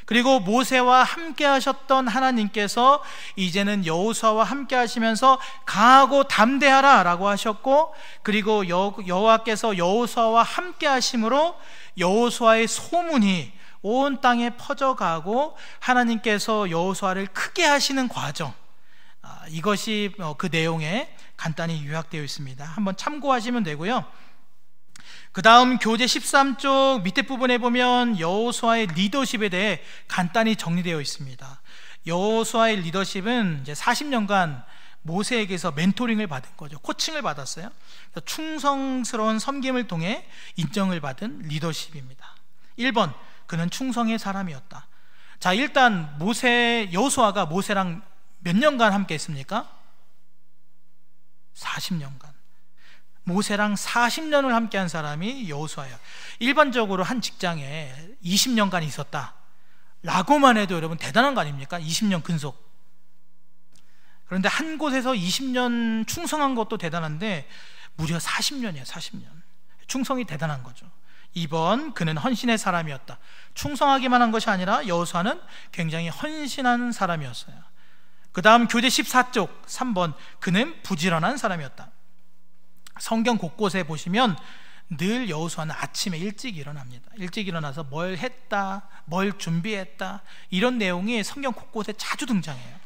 그리고 모세와 함께 하셨던 하나님께서 이제는 여호수아와 함께 하시면서 강하고 담대하라 라고 하셨고, 그리고 여호와께서 여호수아와 함께 하심으로 여호수아의 소문이 온 땅에 퍼져가고 하나님께서 여호수아를 크게 하시는 과정, 이것이 그 내용에 간단히 요약되어 있습니다. 한번 참고하시면 되고요. 그 다음 교재 13쪽 밑에 부분에 보면 여호수아의 리더십에 대해 간단히 정리되어 있습니다. 여호수아의 리더십은 이제 40년간 모세에게서 멘토링을 받은 거죠. 코칭을 받았어요. 충성스러운 섬김을 통해 인정을 받은 리더십입니다. 1번, 그는 충성의 사람이었다. 자, 일단 여호수아가 모세랑 몇 년간 함께 했습니까? 40년간. 모세랑 40년을 함께 한 사람이 여호수아예요. 일반적으로 한 직장에 20년간 있었다 라고만 해도 여러분 대단한 거 아닙니까? 20년 근속. 그런데 한 곳에서 20년 충성한 것도 대단한데 무려 40년이에요. 40년. 충성이 대단한 거죠. 2번, 그는 헌신의 사람이었다. 충성하기만 한 것이 아니라 여호수아는 굉장히 헌신한 사람이었어요. 그 다음 교재 14쪽 3번, 그는 부지런한 사람이었다. 성경 곳곳에 보시면 늘 여호수아는 아침에 일찍 일어납니다. 일찍 일어나서 뭘 했다, 뭘 준비했다, 이런 내용이 성경 곳곳에 자주 등장해요.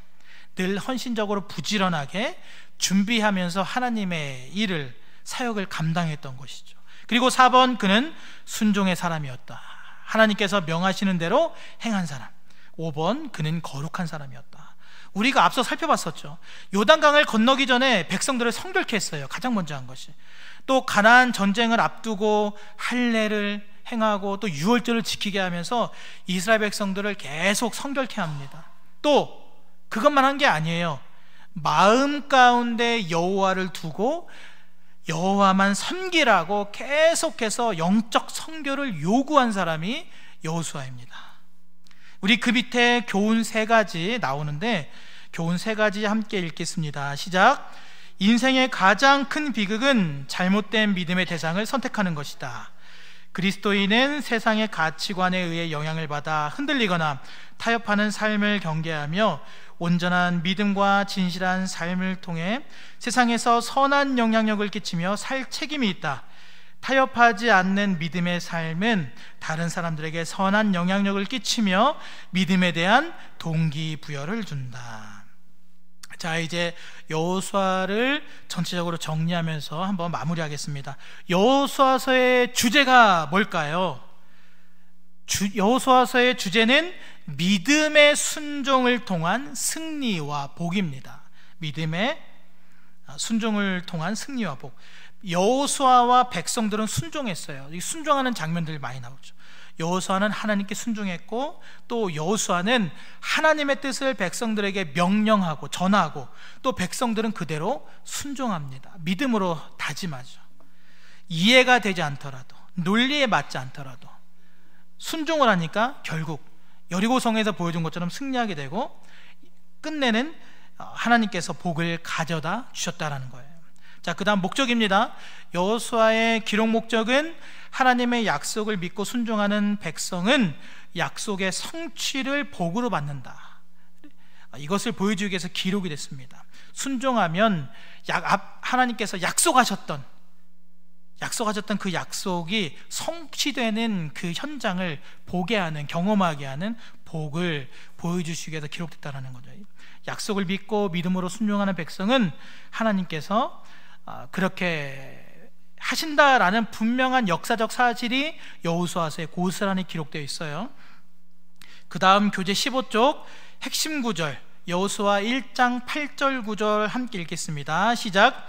늘 헌신적으로 부지런하게 준비하면서 하나님의 일을, 사역을 감당했던 것이죠. 그리고 4번, 그는 순종의 사람이었다. 하나님께서 명하시는 대로 행한 사람. 5번, 그는 거룩한 사람이었다. 우리가 앞서 살펴봤었죠. 요단강을 건너기 전에 백성들을 성결케 했어요. 가장 먼저 한 것이. 또 가나안 전쟁을 앞두고 할례를 행하고 또 유월절을 지키게 하면서 이스라엘 백성들을 계속 성결케 합니다. 또 그것만 한 게 아니에요. 마음 가운데 여호와를 두고 여호와만 섬기라고 계속해서 영적 성결을 요구한 사람이 여호수아입니다. 우리 그 밑에 교훈 3가지 나오는데, 교훈 3가지 함께 읽겠습니다. 시작. 인생의 가장 큰 비극은 잘못된 믿음의 대상을 선택하는 것이다. 그리스도인은 세상의 가치관에 의해 영향을 받아 흔들리거나 타협하는 삶을 경계하며 온전한 믿음과 진실한 삶을 통해 세상에서 선한 영향력을 끼치며 살 책임이 있다. 타협하지 않는 믿음의 삶은 다른 사람들에게 선한 영향력을 끼치며 믿음에 대한 동기부여를 준다. 자, 이제 여호수아를 전체적으로 정리하면서 한번 마무리하겠습니다. 여호수아서의 주제가 뭘까요? 여호수아서의 주제는 믿음의 순종을 통한 승리와 복입니다. 믿음의 순종을 통한 승리와 복. 여호수아와 백성들은 순종했어요. 이 순종하는 장면들이 많이 나오죠. 여호수아는 하나님께 순종했고, 또 여호수아는 하나님의 뜻을 백성들에게 명령하고 전하고, 또 백성들은 그대로 순종합니다. 믿음으로 다짐하죠. 이해가 되지 않더라도, 논리에 맞지 않더라도 순종을 하니까 결국 여리고성에서 보여준 것처럼 승리하게 되고, 끝내는 하나님께서 복을 가져다 주셨다라는 거예요. 자, 그 다음 목적입니다. 여호수아의 기록 목적은 하나님의 약속을 믿고 순종하는 백성은 약속의 성취를 복으로 받는다, 이것을 보여주기 위해서 기록이 됐습니다. 순종하면 하나님께서 약속하셨던 그 약속이 성취되는 그 현장을 보게 하는, 경험하게 하는 복을 보여주시기 위해서 기록됐다는 거죠. 약속을 믿고 믿음으로 순종하는 백성은 하나님께서 그렇게 하신다라는 분명한 역사적 사실이 여호수아서에 고스란히 기록되어 있어요. 그 다음 교재 15쪽 핵심 구절, 여호수아 1장 8절 구절 함께 읽겠습니다. 시작.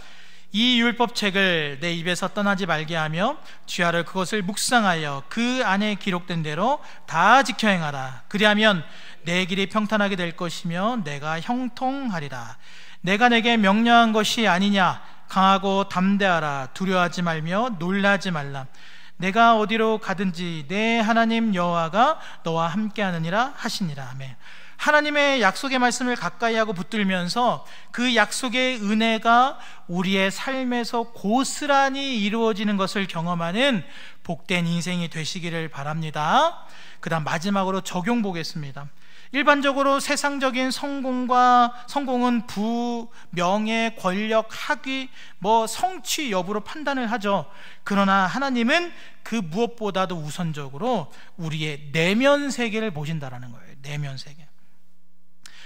이 율법책을 내 입에서 떠나지 말게 하며 주야를 그것을 묵상하여 그 안에 기록된 대로 다 지켜 행하라. 그리하면 내 길이 평탄하게 될 것이며 내가 형통하리라. 내가 내게 명령한 것이 아니냐. 강하고 담대하라. 두려워하지 말며 놀라지 말라. 내가 어디로 가든지 내 하나님 여호와가 너와 함께하느니라 하시니라. 아멘. 하나님의 약속의 말씀을 가까이 하고 붙들면서 그 약속의 은혜가 우리의 삶에서 고스란히 이루어지는 것을 경험하는 복된 인생이 되시기를 바랍니다. 그 다음 마지막으로 적용 보겠습니다. 일반적으로 세상적인 성공은 부, 명예, 권력, 학위, 성취 여부로 판단을 하죠. 그러나 하나님은 그 무엇보다도 우선적으로 우리의 내면 세계를 보신다라는 거예요. 내면 세계.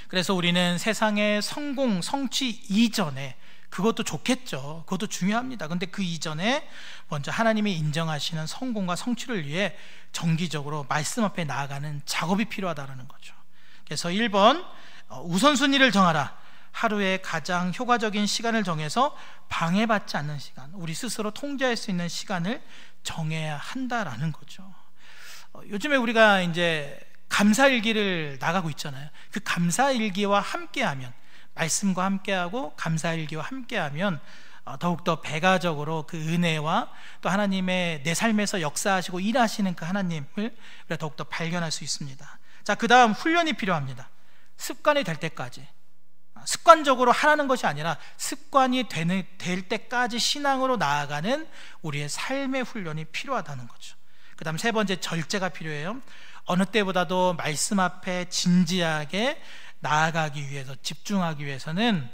그래서 우리는 세상의 성공, 성취 이전에, 그것도 좋겠죠. 그것도 중요합니다. 근데 그 이전에 먼저 하나님이 인정하시는 성공과 성취를 위해 정기적으로 말씀 앞에 나아가는 작업이 필요하다는 거죠. 그래서 1번, 우선순위를 정하라. 하루에 가장 효과적인 시간을 정해서 방해받지 않는 시간, 우리 스스로 통제할 수 있는 시간을 정해야 한다라는 거죠. 요즘에 우리가 이제 감사일기를 나가고 있잖아요. 그 감사일기와 함께하면, 말씀과 함께하고 감사일기와 함께하면 더욱더 배가적으로 그 은혜와 또 하나님의 내 삶에서 역사하시고 일하시는 그 하나님을 우리가 더욱더 발견할 수 있습니다. 자, 그 다음 훈련이 필요합니다. 습관이 될 때까지, 습관적으로 하라는 것이 아니라 습관이 될 때까지 신앙으로 나아가는 우리의 삶의 훈련이 필요하다는 거죠. 그 다음 세 번째, 절제가 필요해요. 어느 때보다도 말씀 앞에 진지하게 나아가기 위해서, 집중하기 위해서는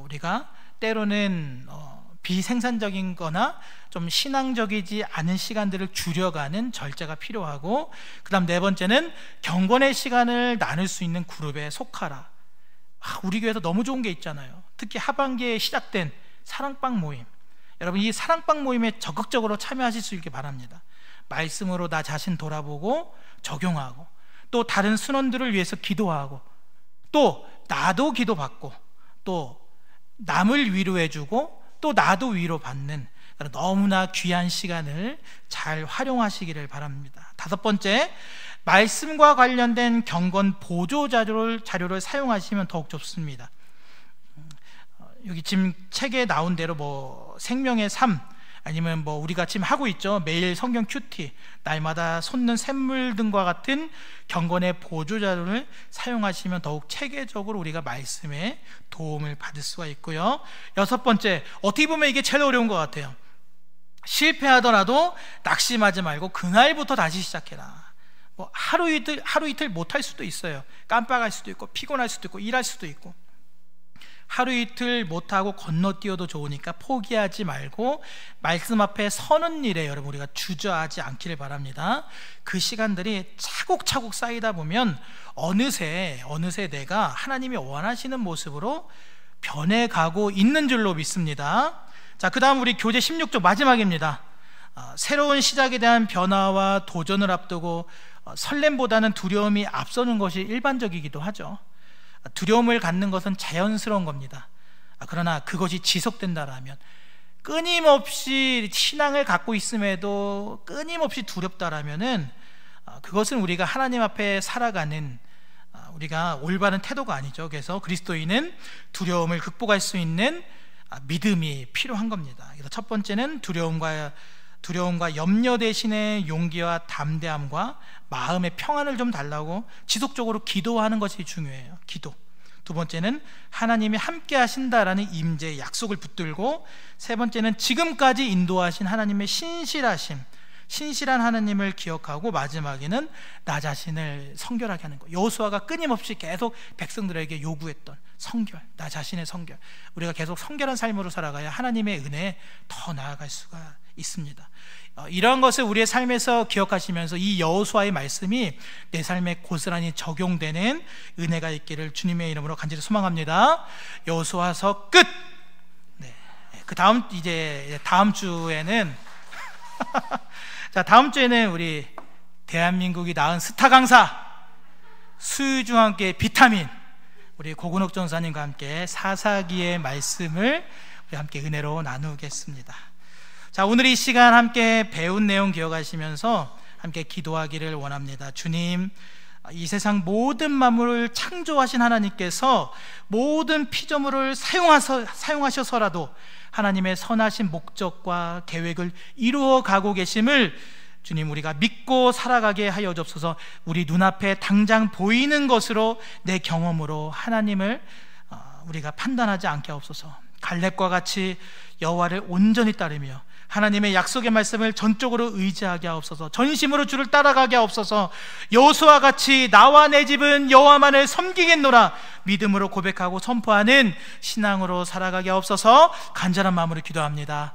우리가 때로는 비생산적인 거나 좀 신앙적이지 않은 시간들을 줄여가는 절제가 필요하고, 그 다음 네 번째는 경건의 시간을 나눌 수 있는 그룹에 속하라. 우리 교회에서 너무 좋은 게 있잖아요. 특히 하반기에 시작된 사랑방 모임, 여러분 이 사랑방 모임에 적극적으로 참여하실 수 있게 바랍니다. 말씀으로 나 자신 돌아보고 적용하고, 또 다른 순원들을 위해서 기도하고, 또 나도 기도받고, 또 남을 위로해주고, 또 나도 위로받는 너무나 귀한 시간을 잘 활용하시기를 바랍니다. 다섯 번째, 말씀과 관련된 경건 보조 자료를 사용하시면 더욱 좋습니다. 여기 지금 책에 나온 대로 생명의 삶, 아니면 우리가 지금 하고 있죠. 매일 성경 큐티, 날마다 솟는 샘물 등과 같은 경건의 보조 자료를 사용하시면 더욱 체계적으로 우리가 말씀에 도움을 받을 수가 있고요. 여섯 번째, 어떻게 보면 이게 제일 어려운 것 같아요. 실패하더라도 낙심하지 말고 그날부터 다시 시작해라. 하루 이틀 못할 수도 있어요. 깜빡할 수도 있고, 피곤할 수도 있고, 일할 수도 있고. 하루 이틀 못하고 건너뛰어도 좋으니까 포기하지 말고 말씀 앞에 서는 일에 여러분 우리가 주저하지 않기를 바랍니다. 그 시간들이 차곡차곡 쌓이다 보면 어느새 내가 하나님이 원하시는 모습으로 변해가고 있는 줄로 믿습니다. 자, 그 다음 우리 교재 16쪽 마지막입니다. 새로운 시작에 대한 변화와 도전을 앞두고 설렘보다는 두려움이 앞서는 것이 일반적이기도 하죠. 두려움을 갖는 것은 자연스러운 겁니다. 그러나 그것이 지속된다라면, 끊임없이 신앙을 갖고 있음에도 끊임없이 두렵다라면은 그것은 우리가 하나님 앞에 살아가는 우리가 올바른 태도가 아니죠. 그래서 그리스도인은 두려움을 극복할 수 있는 믿음이 필요한 겁니다. 그래서 첫 번째는 두려움과 염려 대신에 용기와 담대함과 마음의 평안을 좀 달라고 지속적으로 기도하는 것이 중요해요. 기도. 두 번째는 하나님이 함께 하신다라는 임재의 약속을 붙들고, 세 번째는 지금까지 인도하신 하나님의 신실한 하나님을 기억하고, 마지막에는 나 자신을 성결하게 하는 것. 여호수아가 끊임없이 계속 백성들에게 요구했던 성결, 나 자신의 성결. 우리가 계속 성결한 삶으로 살아가야 하나님의 은혜에 더 나아갈 수가 있습니다. 이런 것을 우리의 삶에서 기억하시면서 이 여호수아의 말씀이 내 삶에 고스란히 적용되는 은혜가 있기를 주님의 이름으로 간절히 소망합니다. 여호수아서 끝. 네. 그 다음 주에는 자, 다음 주에는 우리 대한민국이 낳은 스타 강사 수유주와 함께 비타민, 우리 고근옥 전사님과 함께 사사기의 말씀을 우리 함께 은혜로 나누겠습니다. 자, 오늘 이 시간 함께 배운 내용 기억하시면서 함께 기도하기를 원합니다. 주님, 이 세상 모든 만물을 창조하신 하나님께서 모든 피조물을 사용하셔서라도 하나님의 선하신 목적과 계획을 이루어 가고 계심을 주님, 우리가 믿고 살아가게 하여 주옵소서. 우리 눈앞에 당장 보이는 것으로, 내 경험으로 하나님을 우리가 판단하지 않게 하옵소서. 갈렙과 같이 여호와를 온전히 따르며 하나님의 약속의 말씀을 전적으로 의지하게 하옵소서. 전심으로 주를 따라가게 하옵소서. 여호수아와 같이 나와 내 집은 여호와만을 섬기겠노라 믿음으로 고백하고 선포하는 신앙으로 살아가게 하옵소서. 간절한 마음으로 기도합니다.